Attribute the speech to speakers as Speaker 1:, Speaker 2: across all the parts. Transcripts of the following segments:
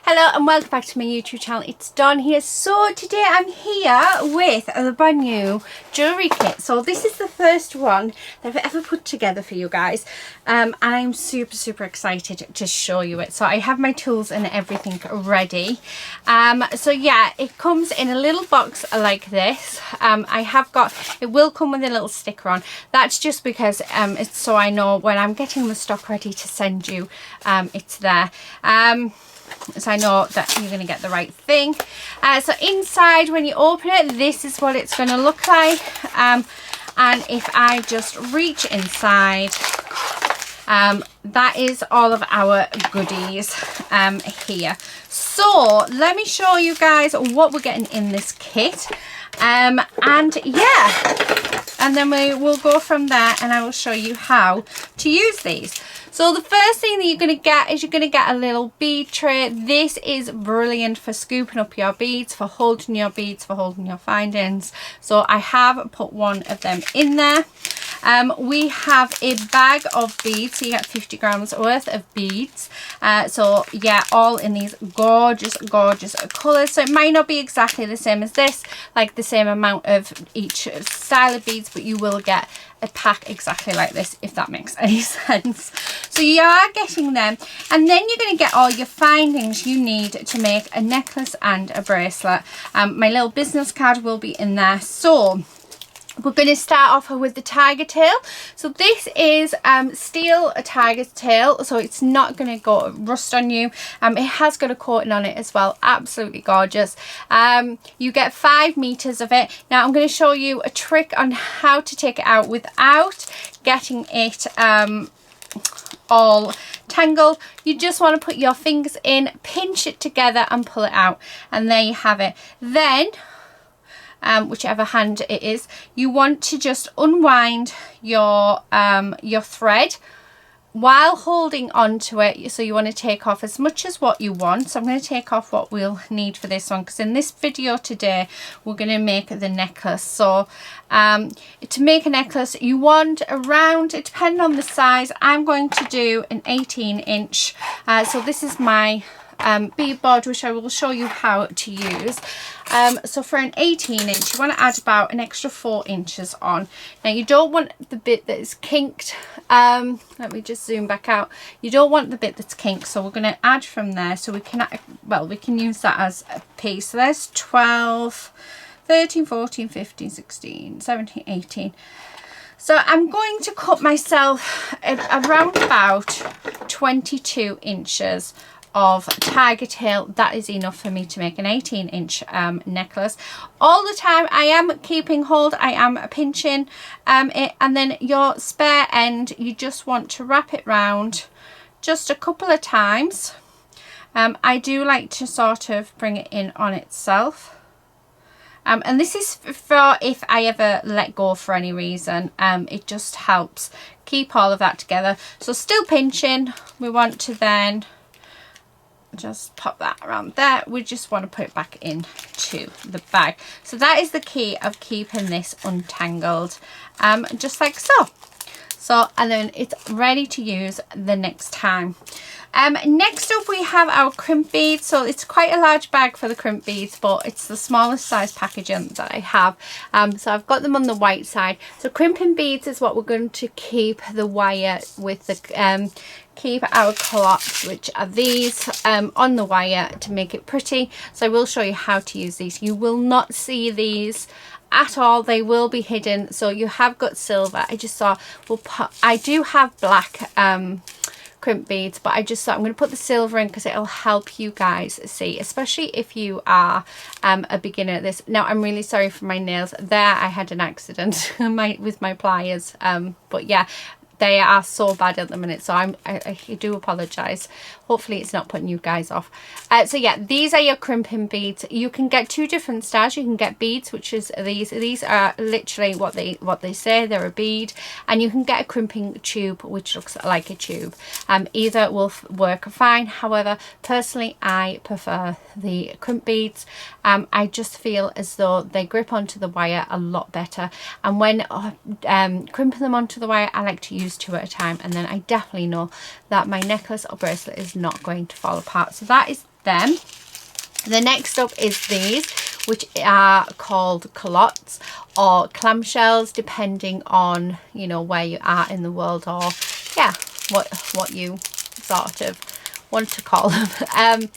Speaker 1: Hello and welcome back to my YouTube channel. It's Dawn here. So today I'm here with the brand new jewellery kit. So this is the first one that I've ever put together for you guys. And I'm super excited to show you it. So I have my tools and everything ready. So yeah, it comes in a little box like this. It will come with a little sticker on. That's just because it's so I know when I'm getting the stock ready to send you, it's there. So I know that you're going to get the right thing. So inside, when you open it, this is what it's going to look like. And if I just reach inside, that is all of our goodies here. So let me show you guys what we're getting in this kit. And yeah, and then we will go from there and I will show you how to use these. So the first thing that you're going to get is you're going to get a little bead tray. This is brilliant for scooping up your beads, for holding your beads, for holding your findings. So I have put one of them in there. We have a bag of beads, so you get 50 grams worth of beads. So yeah, all in these gorgeous colours. So it might not be exactly the same as this, like the same amount of each style of beads, but you will get a pack exactly like this, if that makes any sense. So you are getting them, and then you're going to get all your findings you need to make a necklace and a bracelet. My little business card will be in there. So we're going to start off with the tiger tail. So this is steel tiger tail, so it's not going to go rust on you. It has got a coating on it as well. Absolutely gorgeous. You get 5 meters of it. Now I'm going to show you a trick on how to take it out without getting it all tangled. You just want to put your fingers in, pinch it together and pull it out, and there you have it. Then whichever hand it is, you want to just unwind your thread while holding on to it. So you want to take off as much as what you want. So I'm going to take off what we'll need for this one, because in this video today we're going to make the necklace. So to make a necklace you want around, it depends on the size. I'm going to do an 18-inch. So this is my beadboard, which I will show you how to use. So for an 18-inch you want to add about an extra 4 inches on. Now you don't want the bit that is kinked. Let me just zoom back out. You don't want the bit that's kinked, so we're going to add from there, so we can, well, we can use that as a piece. So there's 12, 13, 14, 15, 16, 17, 18. So I'm going to cut myself around about 22 inches of tiger tail. That is enough for me to make an 18-inch necklace. All the time I am keeping hold, I am pinching it, and then your spare end you just want to wrap it round just a couple of times. I do like to sort of bring it in on itself. And this is for if I ever let go for any reason. It just helps keep all of that together. So still pinching, we want to then just pop that around there. We just want to put it back into the bag. So that is the key of keeping this untangled, just like so. So, and then it's ready to use the next time. Next up we have our crimp beads. So it's quite a large bag for the crimp beads, but it's the smallest size packaging that I have. So I've got them on the white side. So crimping beads is what we're going to keep the wire with the keep our clops, which are these, on the wire to make it pretty. So I will show you how to use these. You will not see these at all, they will be hidden. So you have got silver. I just thought I do have black crimp beads, but I just thought I'm going to put the silver in because it'll help you guys see, especially if you are a beginner at this. Now I'm really sorry for my nails there. I had an accident with my pliers, but yeah, they are so bad at the minute, so I do apologize. Hopefully it's not putting you guys off. So yeah, these are your crimping beads. You can get 2 different styles. You can get beads, which is these are literally what they say, they're a bead, and you can get a crimping tube which looks like a tube. Either will work fine. However, personally I prefer the crimp beads. I just feel as though they grip onto the wire a lot better, and when crimping them onto the wire I like to use 2 at a time, and then I definitely know that my necklace or bracelet is not going to fall apart. So that is them. The next up is these, which are called culottes or clamshells, depending on, you know, where you are in the world, or yeah, what you sort of want to call them.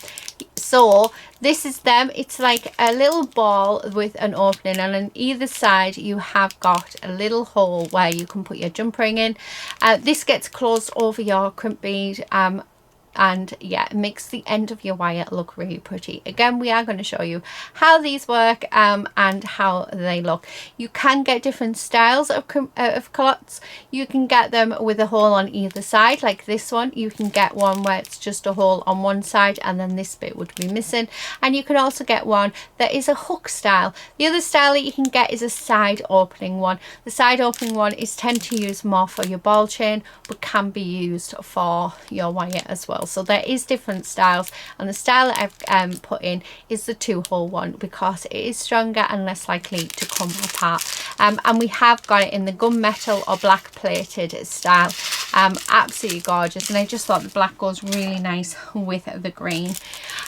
Speaker 1: So this is them. It's like a little ball with an opening, and on either side you have got a little hole where you can put your jump ring in. This gets closed over your crimp bead, and yeah, it makes the end of your wire look really pretty. Again, we are going to show you how these work and how they look. You can get different styles of culottes. You can get them with a hole on either side, like this one. You can get one where it's just a hole on one side and then this bit would be missing, and you can also get one that is a hook style. The other style that you can get is a side opening one. The side opening one is tend to use more for your ball chain, but can be used for your wire as well. So there is different styles, and the style that I've put in is the 2-hole one because it is stronger and less likely to come apart. And we have got it in the gunmetal or black plated style. Absolutely gorgeous, and I just thought the black goes really nice with the green.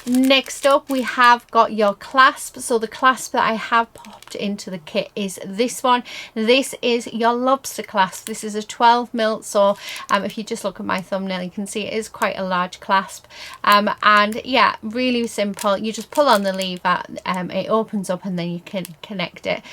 Speaker 1: Next up, we have got your clasp. So the clasp that I have popped into the kit is this one. This is your lobster clasp. This is a 12mm, so if you just look at my thumbnail, you can see it is quite a large clasp, and yeah, really simple. You just pull on the lever, it opens up, and then you can connect it.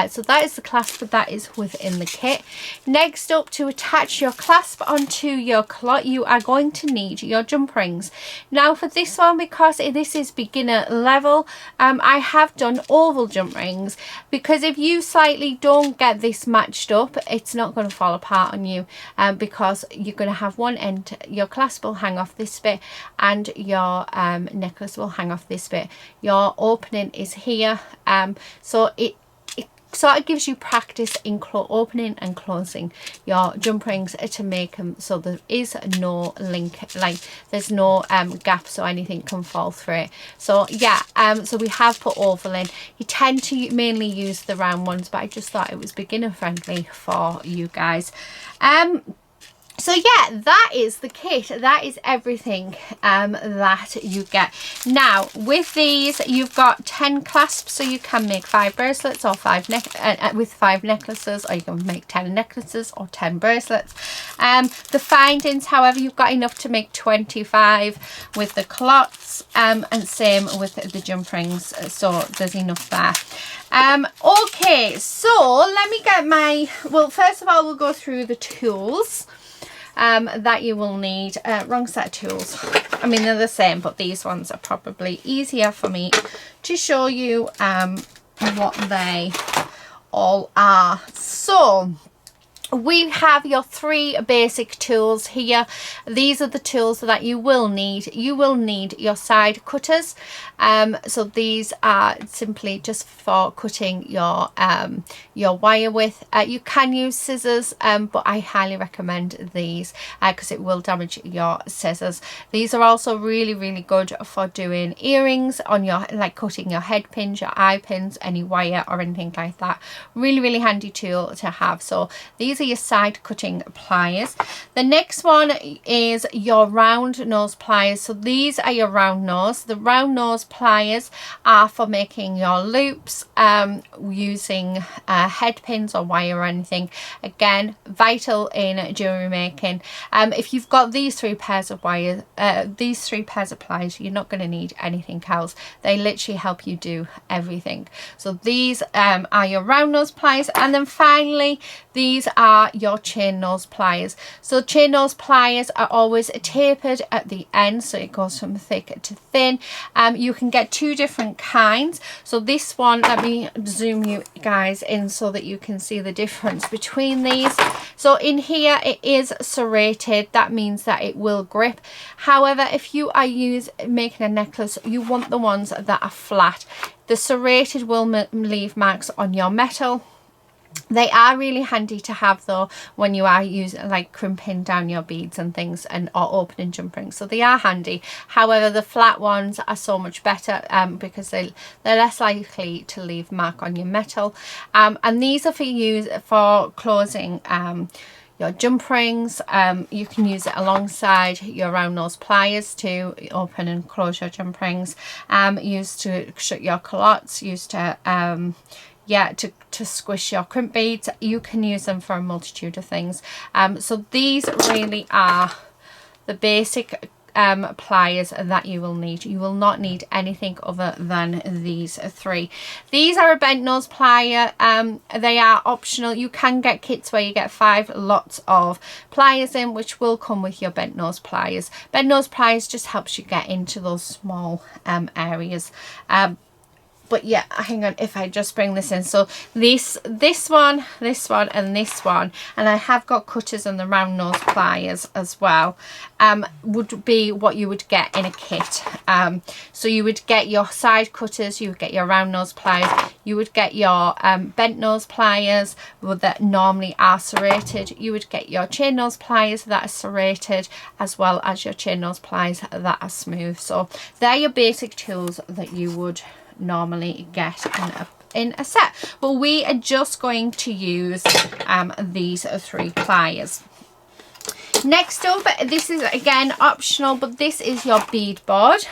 Speaker 1: So that is the clasp that is within the kit. Next up, to attach your clasp onto your culotte, you are going to need your jump rings. Now for this one, because this is beginner level, I have done oval jump rings, because if you slightly don't get this matched up, it's not going to fall apart on you, because you're going to have one end, your clasp will hang off this bit and your necklace will hang off this bit. Your opening is here, so it sort of gives you practice in opening and closing your jump rings to make them so there is no link, like there's no gaps or anything can fall through it. So yeah, so we have put oval in. You tend to mainly use the round ones, but I just thought it was beginner friendly for you guys. So yeah, that is the kit. That is everything that you get. Now with these, you've got 10 clasps, so you can make 5 bracelets or 5 with 5 necklaces, or you can make 10 necklaces or 10 bracelets. The findings, however, you've got enough to make 25 with the culottes, and same with the jump rings, so there's enough there. Okay, so let me get my, well, first of all, we'll go through the tools that you will need. Wrong set of tools. I mean, they're the same, but these ones are probably easier for me to show you what they all are. So we have your 3 basic tools here. These are the tools that you will need. You will need your side cutters. So these are simply just for cutting your wire with. You can use scissors, but I highly recommend these because it will damage your scissors. These are also really good for doing earrings on your, like cutting your head pins, your eye pins, any wire or anything like that. Really handy tool to have. So these are your side cutting pliers. The next one is your round nose pliers. So these are your round nose. The round nose pliers are for making your loops, using head pins or wire or anything. Again, vital in jewelry making. If you've got these 3 pairs of wires, these 3 pairs of pliers, you're not going to need anything else. They literally help you do everything. So these are your round nose pliers, and then finally these are your chain nose pliers. So chain nose pliers are always tapered at the end, so it goes from thick to thin. You can get 2 different kinds. So this one, let me zoom you guys in so that you can see the difference between these. So in here it is serrated. That means that it will grip. However, if you are making a necklace, you want the ones that are flat. The serrated will leave marks on your metal. They are really handy to have though when you are using, like, crimping down your beads and things, and or opening jump rings, so they are handy. However, the flat ones are so much better because they're less likely to leave mark on your metal, and these are for closing your jump rings. You can use it alongside your round nose pliers to open and close your jump rings. Used to shut your culottes, used to to squish your crimp beads. You can use them for a multitude of things. So these really are the basic pliers that you will need. You will not need anything other than these three. These are a bent nose plier. They are optional. You can get kits where you get 5 lots of pliers in, which will come with your bent nose pliers. Bent nose pliers just helps you get into those small areas. But yeah, hang on, if I just bring this in. So this one, and this one, and I have got cutters and the round nose pliers as well, would be what you would get in a kit. So you would get your side cutters, you would get your round nose pliers, you would get your bent nose pliers that normally are serrated, you would get your chain nose pliers that are serrated, as well as your chain nose pliers that are smooth. So they're your basic tools that you would normally get in a set, but we are just going to use these 3 pliers. Next up, this is again optional, but this is your beadboard.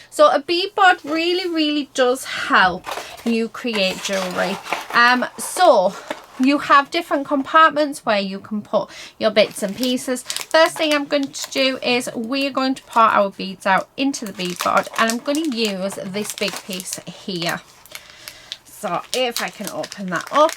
Speaker 1: So a beadboard really does help you create jewellery. So you have different compartments where you can put your bits and pieces. First thing I'm going to do is we're going to pour our beads out into the beadboard, and I'm going to use this big piece here. So if I can open that up.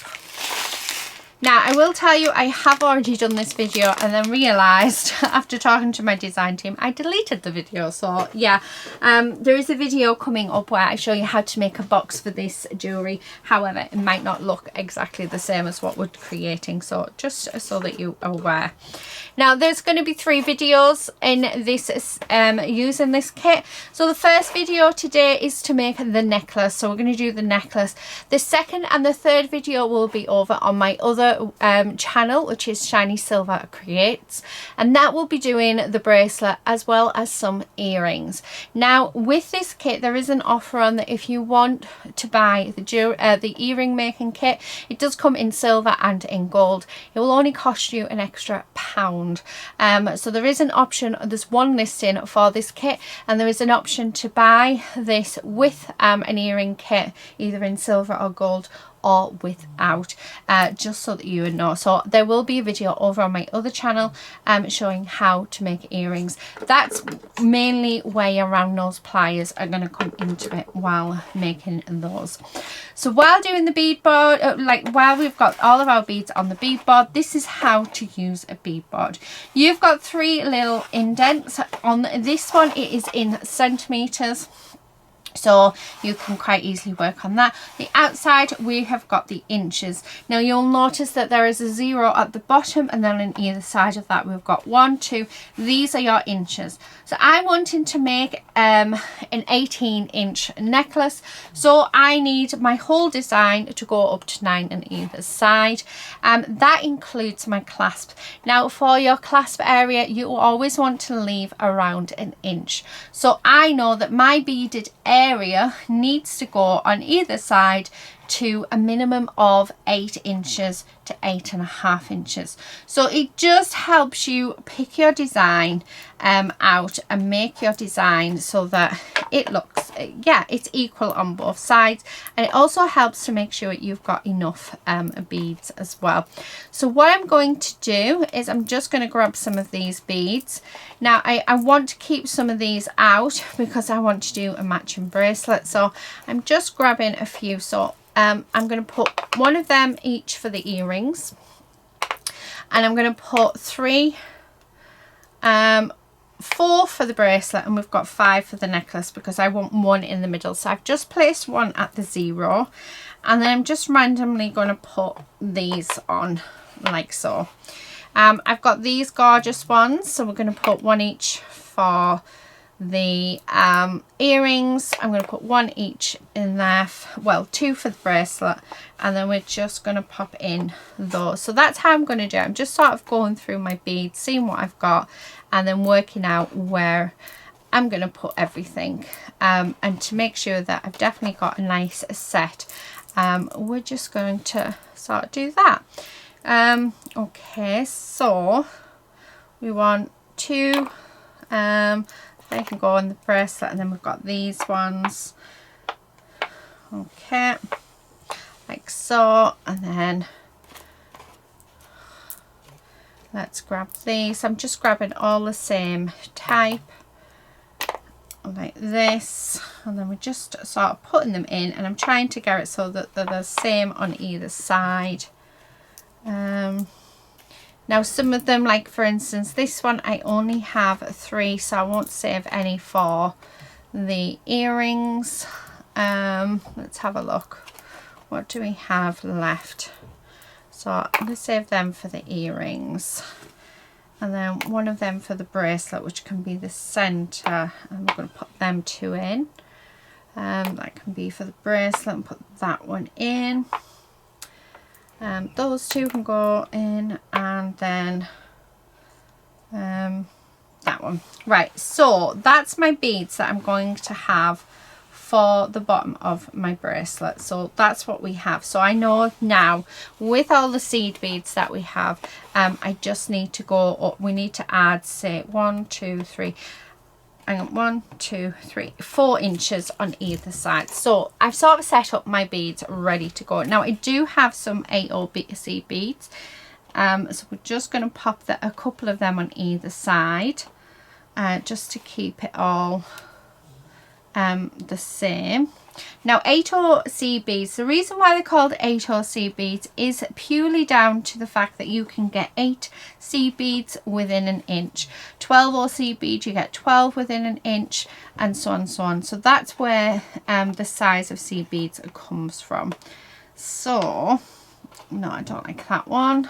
Speaker 1: Now, I will tell you, I have already done this video and then realised after talking to my design team, I deleted the video. So yeah, there is a video coming up where I show you how to make a box for this jewellery. However, it might not look exactly the same as what we're creating. So just so that you are aware. Now, there's going to be 3 videos in this using this kit. So the first video today is to make the necklace. So we're going to do the necklace. The second and the third video will be over on my other channel, which is Shiny Silver Creates, and that will be doing the bracelet as well as some earrings. Now, with this kit, there is an offer on that if you want to buy the earring making kit. It does come in silver and in gold. It will only cost you an extra £1. So there is an option, there's one listing for this kit, and there is an option to buy this with an earring kit, either in silver or gold, or without, just so that you would know. So there will be a video over on my other channel showing how to make earrings. That's mainly where your round nose pliers are going to come into it while making those. So while doing the beadboard, while we've got all of our beads on the beadboard, this is how to use a beadboard. You've got 3 little indents. On this one, it is in centimetres, so you can quite easily work on that. The outside, we have got the inches. Now you'll notice that there is a 0 at the bottom, and then on either side of that we've got 1, 2. These are your inches. So I'm wanting to make an 18-inch necklace, so I need my whole design to go up to 9 on either side. That includes my clasp. Now for your clasp area, you always want to leave around 1 inch. So I know that my beaded area needs to go on either side to a minimum of 8 inches to 8.5 inches. So it just helps you pick your design out and make your design so that it looks, it's equal on both sides, and it also helps to make sure you've got enough beads as well. So what I'm going to do is I'm just going to grab some of these beads. Now I want to keep some of these out because I want to do a matching bracelet, so I'm just grabbing a few. So I'm going to put 1 of them each for the earrings, and I'm going to put 3, 4 for the bracelet, and we've got 5 for the necklace because I want 1 in the middle. So I've just placed 1 at the 0, and then I'm just randomly going to put these on like so. I've got these gorgeous ones, so we're going to put 1 each for the earrings. I'm going to put 1 each in there, well 2 for the bracelet, and then we're just going to pop in those. So that's how I'm going to do it. I'm just sort of going through my beads, seeing what I've got, and then working out where I'm going to put everything, and to make sure that I've definitely got a nice set, we're just going to sort of do that. Okay, so we want two, they can go on the bracelet, and then we've got these ones. Okay, like so, and then let's grab these. I'm just grabbing all the same type, like this, and then we're just sort of putting them in, and I'm trying to get it so that they're the same on either side. Now some of them, like for instance this one, I only have 3, so I won't save any for the earrings. Let's have a look, what do we have left? So I'm going to save them for the earrings, and then one of them for the bracelet, which can be the center, and we're going to put them 2 in. That can be for the bracelet, and put that one in. Those 2 can go in, and then that one. Right, so that's my beads that I'm going to have for the bottom of my bracelet. So that's what we have. So I know now with all the seed beads that we have, I just need to go up. We need to add, say, 1, 2, 3. Hang on, 1, 2, 3, 4 inches on either side. So I've sort of set up my beads ready to go. Now I do have some AOC beads, so we're just going to pop a couple of them on either side, just to keep it all the same. Now 8OC beads, the reason why they're called 8OC beads is purely down to the fact that you can get 8 C beads within an inch, 12OC beads you get 12 within an inch, and so on and so on. So that's where the size of C beads comes from. So no, I don't like that one.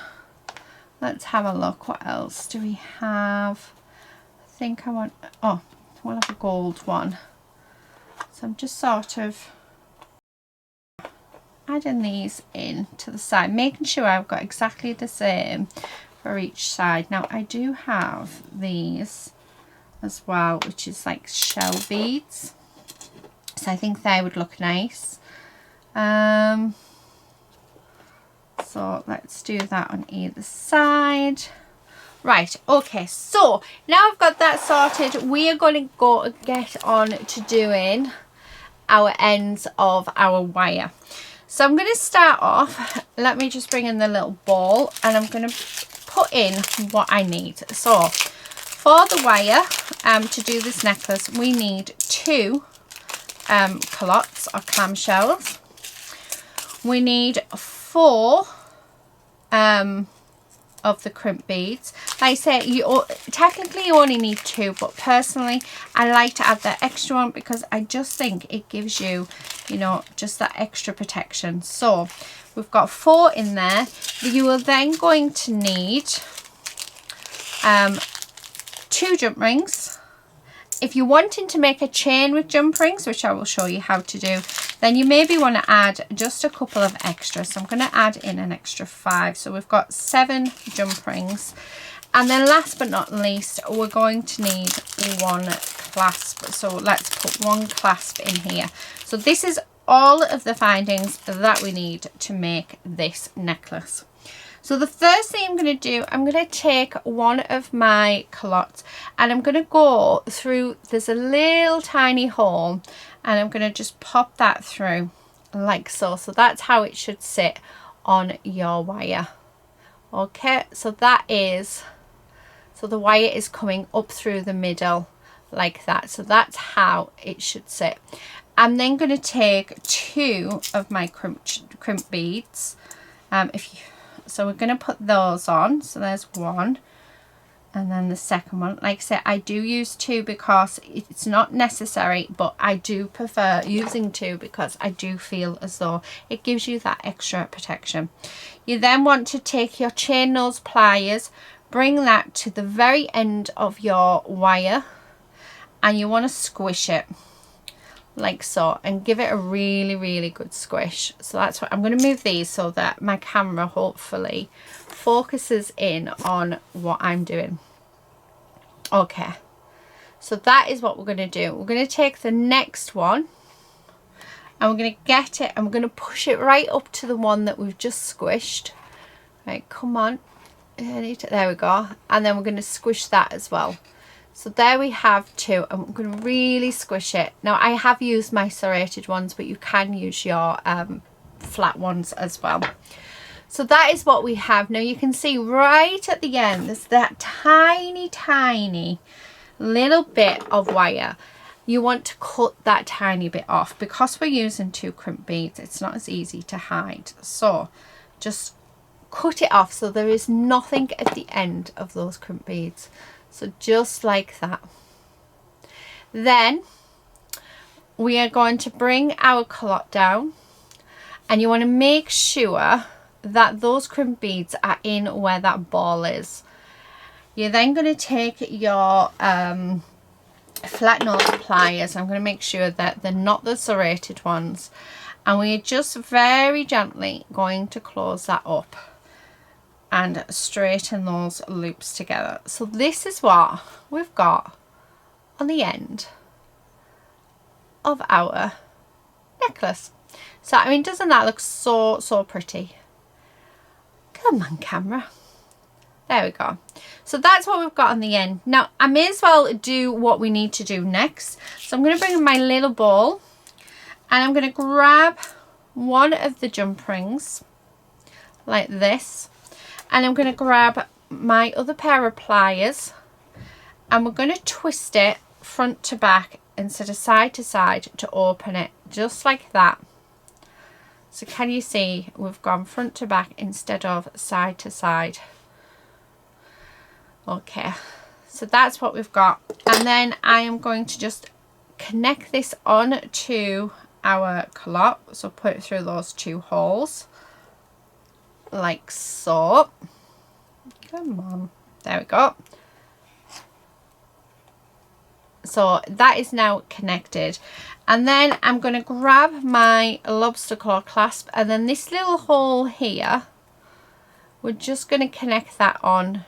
Speaker 1: Let's have a look, what else do we have? I think I want, oh, we'll have a gold one. So I'm just sort of adding these in to the side, making sure I've got exactly the same for each side. Now I do have these as well, which is like shell beads, so I think they would look nice. So let's do that on either side. Right, okay, so now I've got that sorted, we are going to go get on to doing our ends of our wire. So I'm going to start off, let me just bring in the little ball, and I'm going to put in what I need. So for the wire, to do this necklace, we need 2 culottes or clamshells. We need 4 of the crimp beads. Like I say, technically you only need 2, but personally I like to add that extra one because I just think it gives you, you know, just that extra protection. So we've got 4 in there. You are then going to need 2 jump rings. If you're wanting to make a chain with jump rings, which I will show you how to do, then you maybe want to add just a couple of extras. So I'm going to add in an extra 5. So we've got 7 jump rings. And then last but not least, we're going to need 1 clasp. So let's put 1 clasp in here. So this is all of the findings that we need to make this necklace. So the first thing I'm going to do, I'm going to take one of my culottes and I'm going to go through, there's a little tiny hole, and I'm going to just pop that through like so. So that's how it should sit on your wire. Okay, so that is, so the wire is coming up through the middle like that. So that's how it should sit. I'm then going to take 2 of my crimp beads. So we're going to put those on. So there's 1, and then the second one. Like I said, I do use 2 because it's not necessary, but I do prefer using 2 because I do feel as though it gives you that extra protection. You then want to take your chain nose pliers, bring that to the very end of your wire, and you want to squish it like so, and give it a really good squish. So that's what I'm going to move these so that my camera hopefully focuses in on what I'm doing. Okay, so that is what we're going to do. We're going to take the next one and we're going to get it and we're going to push it right up to the one that we've just squished. Right, come on. There we go. And then we're going to squish that as well. So there we have two, and I'm going to really squish it. Now I have used my serrated ones, but you can use your flat ones as well. So that is what we have. Now you can see right at the end there's that tiny little bit of wire. You want to cut that tiny bit off. Because we're using 2 crimp beads, it's not as easy to hide. So just cut it off so there is nothing at the end of those crimp beads. So just like that. Then we are going to bring our culotte down, and you want to make sure that those crimp beads are in where that ball is. You're then going to take your flat nose pliers. I'm going to make sure that they're not the serrated ones, and we're just very gently going to close that up and straighten those loops together. So this is what we've got on the end of our necklace. So I mean, doesn't that look so pretty? Come on, camera. There we go. So that's what we've got on the end. Now I may as well do what we need to do next. So I'm going to bring in my little ball, and I'm going to grab one of the jump rings like this, and I'm going to grab my other pair of pliers, and we're going to twist it front to back instead of side to side to open it, just like that. So can you see we've gone front to back instead of side to side? Okay, so that's what we've got. And then I am going to just connect this on to our culotte. So put it through those 2 holes like so. Come on, there we go. So that is now connected, and then I'm going to grab my lobster claw clasp, and then this little hole here, we're just going to connect that on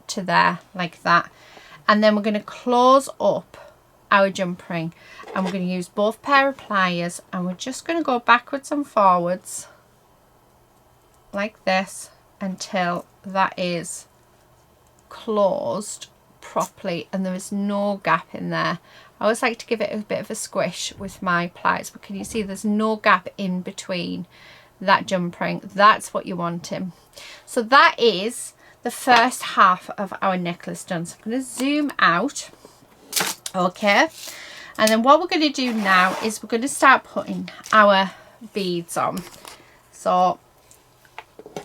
Speaker 1: to there like that, and then we're going to close up our jump ring, and we're going to use both pair of pliers, and we're just going to go backwards and forwards like this until that is closed properly and there is no gap in there. I always like to give it a bit of a squish with my pliers, but can you see there's no gap in between that jump ring? That's what you're wanting. So that is the first half of our necklace done. So I'm going to zoom out. Okay, and then what we're going to do now is we're going to start putting our beads on. So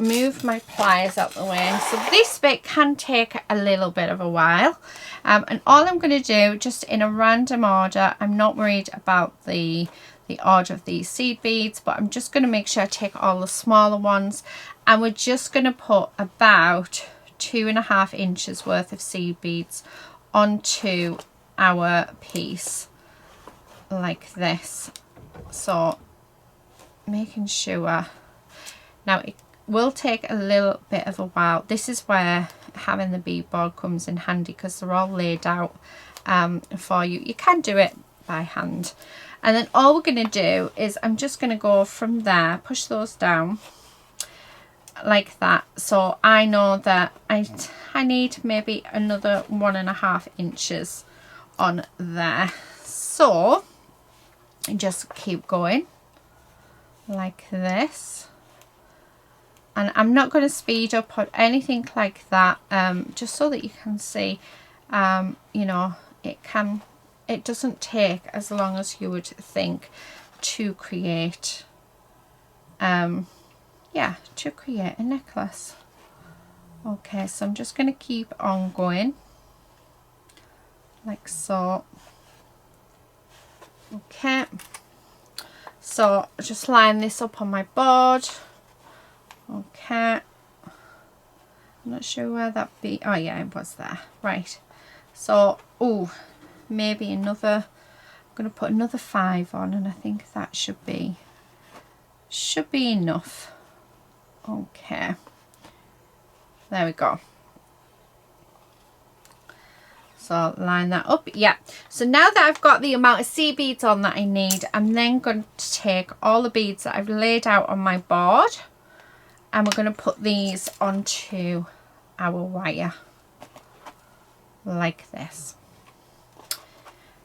Speaker 1: move my pliers out the way. So this bit can take a little bit of a while, and all I'm going to do, just in a random order, I'm not worried about the order of these seed beads, but I'm just going to make sure I take all the smaller ones, and we're just going to put about 2.5 inches worth of seed beads onto our piece like this. So making sure, now it will take a little bit of a while. This is where having the beadboard comes in handy, because they're all laid out for you. You can do it by hand, and then all we're going to do is I'm just going to go from there, push those down like that. So I know that I need maybe another 1.5 inches on there. So just keep going like this. And I'm not going to speed up or anything like that, just so that you can see, you know, it doesn't take as long as you would think to create, yeah, to create a necklace. Okay, so I'm just going to keep on going like so. Okay, so just line this up on my board. Okay, I'm not sure where that be. Oh yeah, it was there. Right, so maybe another, I'm going to put another 5 on, and I think that should be enough. Okay, there we go. So line that up. Yeah, so now that I've got the amount of seed beads on that I need, I'm then going to take all the beads that I've laid out on my board, and we're going to put these onto our wire like this.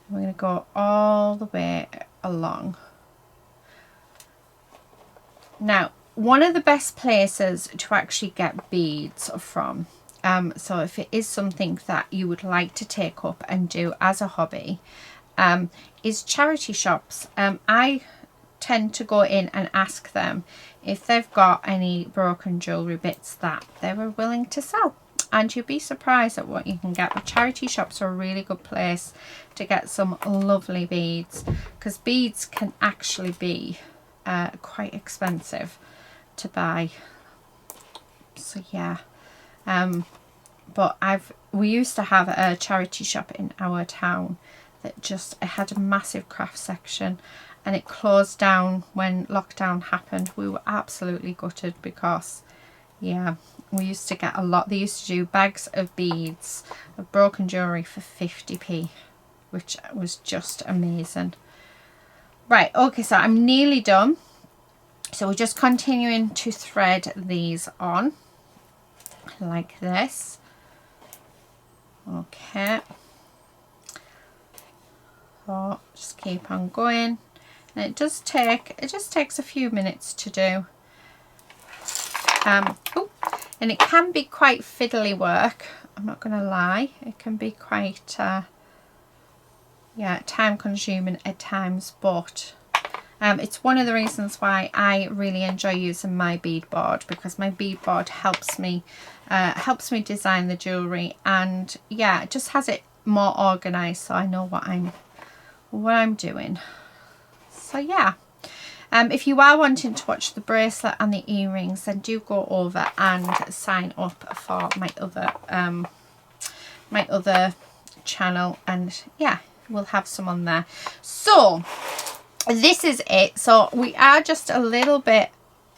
Speaker 1: We're going to go all the way along. Now, one of the best places to actually get beads from, so if it is something that you would like to take up and do as a hobby, is charity shops. I tend to go in and ask them if they've got any broken jewellery bits that they were willing to sell. And you'd be surprised at what you can get. But charity shops are a really good place to get some lovely beads, because beads can actually be quite expensive to buy. So yeah, but we used to have a charity shop in our town that just, it had a massive craft section, and it closed down when lockdown happened. We were absolutely gutted, because yeah, we used to get a lot. They used to do bags of beads of broken jewellery for 50p, which was just amazing. Right, okay, so I'm nearly done. So we're just continuing to thread these on like this. Okay. So just keep on going. And it just takes a few minutes to do. And it can be quite fiddly work, I'm not going to lie. It can be quite yeah, time consuming at times, but it's one of the reasons why I really enjoy using my beadboard, because my beadboard helps me design the jewellery, and yeah, it just has it more organised, so I know what I'm doing. So yeah, if you are wanting to watch the bracelet and the earrings, then do go over and sign up for my other channel, and yeah, we'll have some on there. So this is it. So we are just a little bit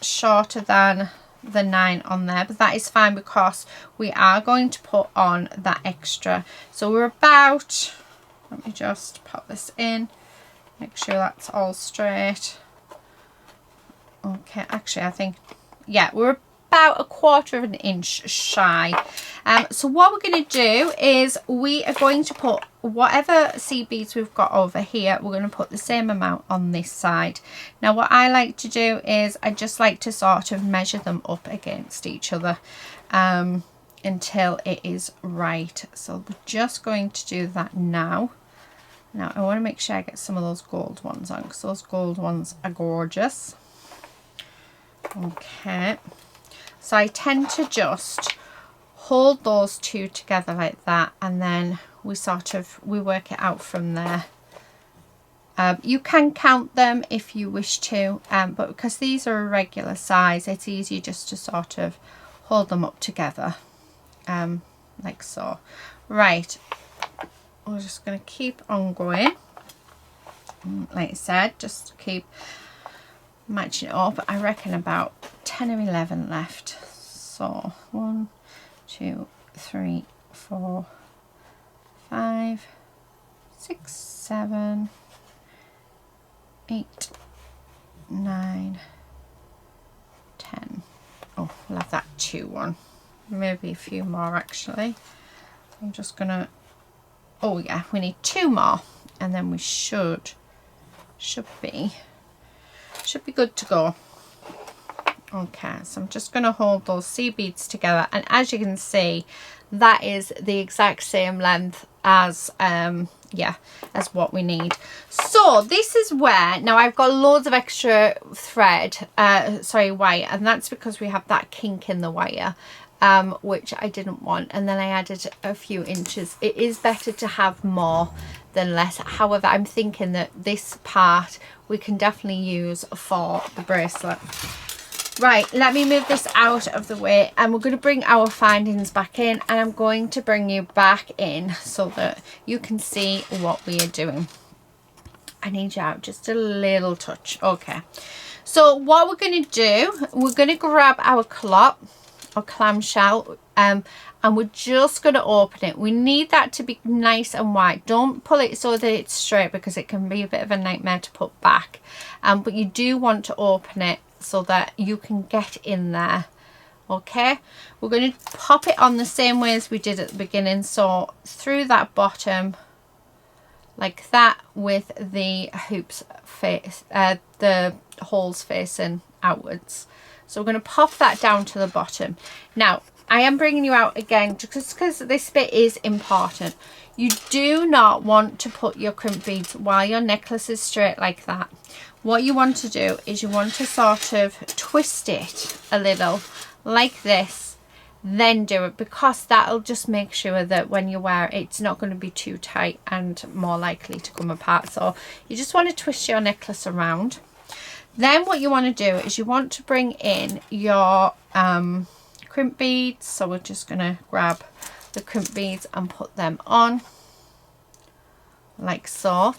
Speaker 1: shorter than the 9 on there, but that is fine, because we are going to put on that extra. So we're about, let me just pop this in, make sure that's all straight. Okay, actually I think, yeah, we're about 1/4 of an inch shy. So what we're going to do is we are going to put whatever seed beads we've got over here, we're going to put the same amount on this side. Now what I like to do is I just like to sort of measure them up against each other until it is right. So we're just going to do that now. Now I want to make sure I get some of those gold ones on, because those gold ones are gorgeous. Okay, so I tend to just hold those two together like that, and then we work it out from there. You can count them if you wish to, but because these are a regular size, it's easy just to sort of hold them up together, like so. Right, we're just going to keep on going, like I said, just keep matching it up. I reckon about 10 or 11 left. So 1, 2, 3, 4, 5, 6, 7, 8, 9, 10. Oh, we'll have that 2 one, maybe a few more actually. I'm just gonna, oh yeah, we need 2 more, and then we should be good to go. Okay, so I'm just going to hold those seed beads together, and as you can see, that is the exact same length as yeah, as what we need. So this is where, now I've got loads of extra thread, wire, and that's because we have that kink in the wire, which I didn't want, and then I added a few inches. It is better to have more than less. However, I'm thinking that this part we can definitely use for the bracelet. Right, let me move this out of the way, and we're going to bring our findings back in, and I'm going to bring you back in so that you can see what we are doing. I need you out just a little touch. Okay, so what we're going to do, we're going to grab our clop or clamshell, and we're just going to open it. We need that to be nice and wide. Don't pull it so that it's straight, because it can be a bit of a nightmare to put back, but you do want to open it so that you can get in there Okay, we're going to pop it on the same way as we did at the beginning, so through that bottom like that, with the hoops face, the holes facing outwards. So we're going to pop that down to the bottom. Now I am bringing you out again just because this bit is important. You do not want to put your crimp beads while your necklace is straight like that. What you want to do is you want to sort of twist it a little like this, then do it, because that'll just make sure that when you wear it, it's not going to be too tight and more likely to come apart. So you just want to twist your necklace around. Then what you want to do is you want to bring in your crimp beads. So we're just going to grab the crimp beads and put them on like so,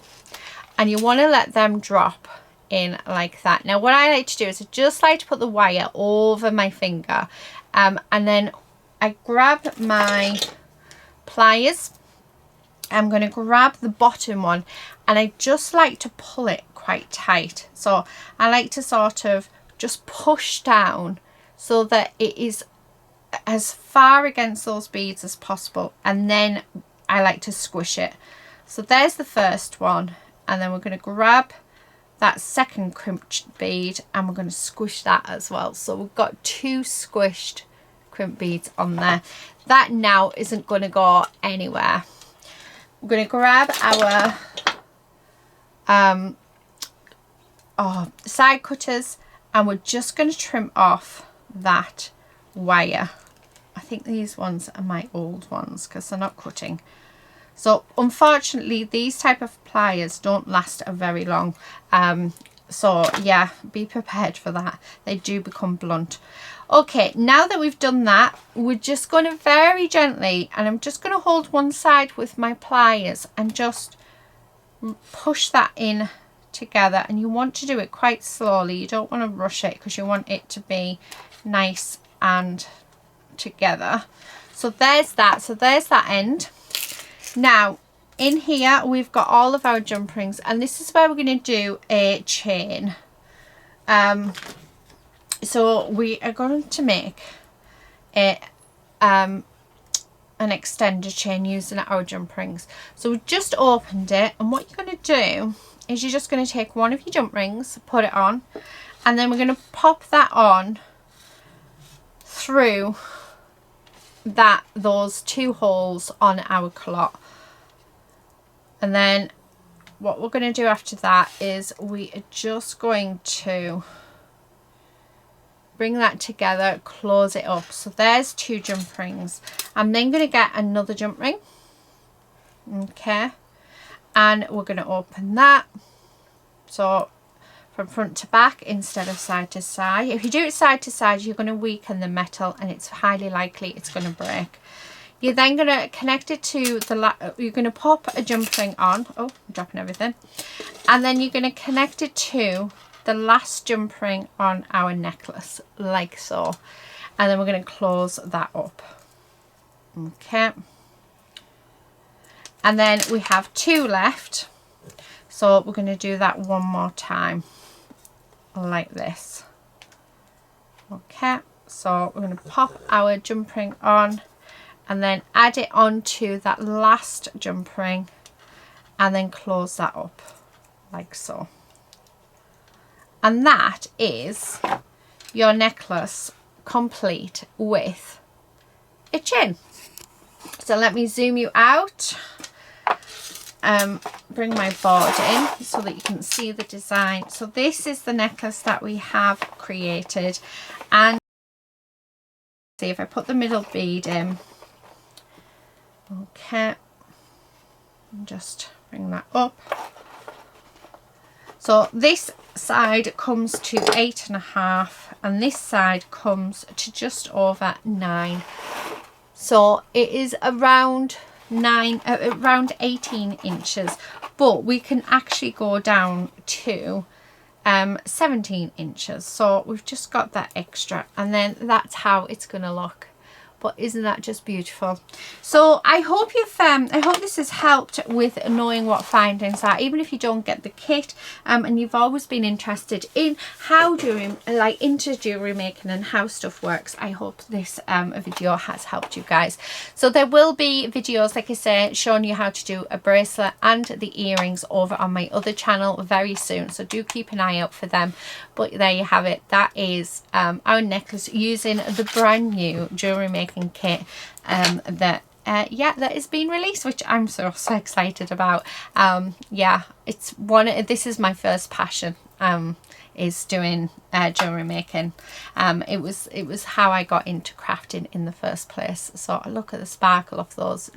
Speaker 1: and you want to let them drop in like that. Now what I like to do is I just like to put the wire over my finger, and then I grab my pliers. I'm going to grab the bottom one and I just like to pull it quite tight. So I like to sort of just push down so that it is as far against those beads as possible, and then I like to squish it. So there's the first one, and then we're going to grab that second crimped bead and we're going to squish that as well. So we've got 2 squished crimp beads on there. That now isn't going to go anywhere. We're going to grab our side cutters and we're just going to trim off that wire. I think these ones are my old ones because they're not cutting. So unfortunately these type of pliers don't last a very long, so yeah, be prepared for that. They do become blunt. Okay, now that we've done that, we're just going to very gently, and I'm just going to hold one side with my pliers and just push that in together. And you want to do it quite slowly, you don't want to rush it because you want it to be nice and together. So there's that. So there's that end. Now in here we've got all of our jump rings, and this is where we're going to do a chain. So we are going to make a an extender chain using our jump rings. So we've just opened it, and what you're going to do is you're just going to take one of your jump rings, put it on, and then we're going to pop that on through those 2 holes on our clot. And then what we're going to do after that is we are just going to bring that together, close it up. So there's 2 jump rings. I'm then going to get another jump ring, okay, and we're going to open that, so from front to back instead of side to side. If you do it side to side, you're going to weaken the metal and it's highly likely it's going to break. You're then going to connect it to you're going to pop a jump ring on. Oh, I'm dropping everything. And then you're going to connect it to the last jump ring on our necklace, like so. And then we're going to close that up. Okay. And then we have 2 left. So we're going to do that one more time, like this. Okay. So we're going to pop our jump ring on, and then add it onto that last jump ring, and then close that up like so. And that is your necklace complete with a chain. So let me zoom you out, bring my board in so that you can see the design. So this is the necklace that we have created, and see if I put the middle bead in. Okay, just bring that up. So this side comes to 8.5 and this side comes to just over 9. So it is around 18 inches, but we can actually go down to 17 inches. So we've just got that extra, and then that's how it's going to look. but isn't that just beautiful? So I hope I hope this has helped with knowing what findings are, even if you don't get the kit, and you've always been interested in how into jewellery making and how stuff works. I hope this video has helped you guys. So there will be videos, like I say, showing you how to do a bracelet and the earrings over on my other channel very soon, so do keep an eye out for them. But there you have it. That is our necklace using the brand new jewellery making kit that is being released, which I'm so excited about. Yeah, this is my first passion, is doing jewellery making. It was how I got into crafting in the first place. So look at the sparkle of those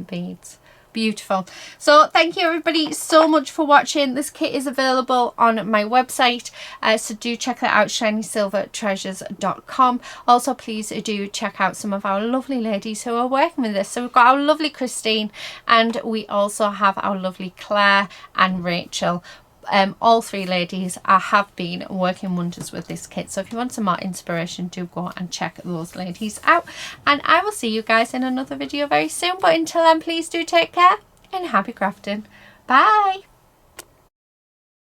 Speaker 1: beads. Beautiful. So thank you everybody so much for watching. This kit is available on my website, so do check that out, shinysilvertreasures.com. Also please do check out some of our lovely ladies who are working with this. So we've got our lovely Christine, and we also have our lovely Claire and Rachel. All three ladies have been working wonders with this kit, so if you want some more inspiration, do go and check those ladies out, and I will see you guys in another video very soon. But until then, please do take care and happy crafting. Bye.